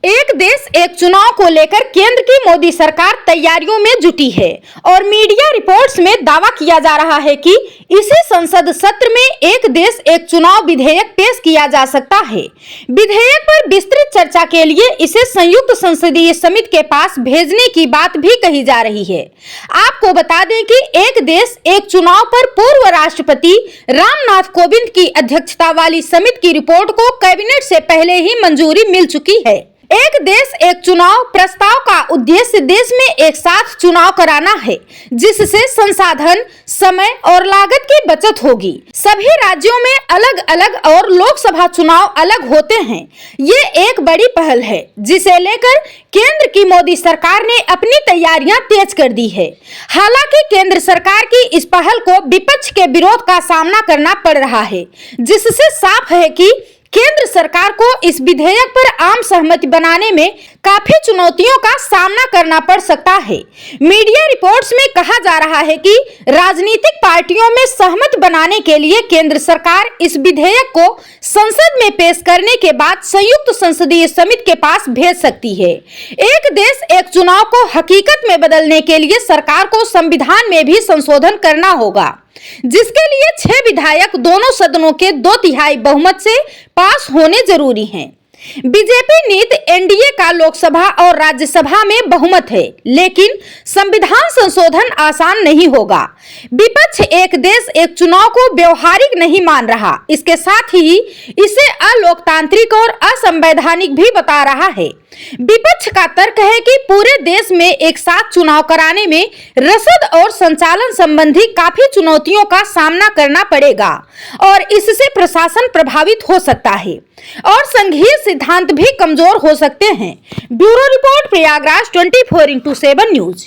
एक देश एक चुनाव को लेकर केंद्र की मोदी सरकार तैयारियों में जुटी है और मीडिया रिपोर्ट्स में दावा किया जा रहा है कि इसी संसद सत्र में एक देश एक चुनाव विधेयक पेश किया जा सकता है। विधेयक पर विस्तृत चर्चा के लिए इसे संयुक्त संसदीय समिति के पास भेजने की बात भी कही जा रही है। आपको बता दें कि एक देश एक चुनाव पर पूर्व राष्ट्रपति रामनाथ कोविंद की अध्यक्षता वाली समिति की रिपोर्ट को कैबिनेट से पहले ही मंजूरी मिल चुकी है। एक देश एक चुनाव प्रस्ताव का उद्देश्य देश में एक साथ चुनाव कराना है, जिससे संसाधन, समय और लागत की बचत होगी। सभी राज्यों में अलग अलग और लोकसभा चुनाव अलग होते हैं। ये एक बड़ी पहल है, जिसे लेकर केंद्र की मोदी सरकार ने अपनी तैयारियां तेज कर दी है। हालांकि केंद्र सरकार की इस पहल को विपक्ष के विरोध का सामना करना पड़ रहा है, जिससे साफ है कि केंद्र सरकार को इस विधेयक पर आम सहमति बनाने में काफी चुनौतियों का सामना करना पड़ सकता है। मीडिया रिपोर्ट्स में कहा जा रहा है कि राजनीतिक पार्टियों में सहमति बनाने के लिए केंद्र सरकार इस विधेयक को संसद में पेश करने के बाद संयुक्त संसदीय समिति के पास भेज सकती है। एक देश एक चुनाव को हकीकत में बदलने के लिए सरकार को संविधान में भी संशोधन करना होगा, जिसके लिए 6 विधायक दोनों सदनों के 2/3 बहुमत से पास होने जरूरी हैं। बीजेपी नीति एनडीए का लोकसभा और राज्यसभा में बहुमत है, लेकिन संविधान संशोधन आसान नहीं होगा। विपक्ष एक देश एक चुनाव को व्यवहारिक नहीं मान रहा, इसके साथ ही इसे अलोकतांत्रिक और असंवैधानिक भी बता रहा है। विपक्ष का तर्क है कि पूरे देश में एक साथ चुनाव कराने में रसद और संचालन संबंधी काफी चुनौतियों का सामना करना पड़ेगा और इससे प्रशासन प्रभावित हो सकता है और संघीय सिद्धांत भी कमजोर हो सकते हैं। Bureau report, Prayagraj 24x7 news.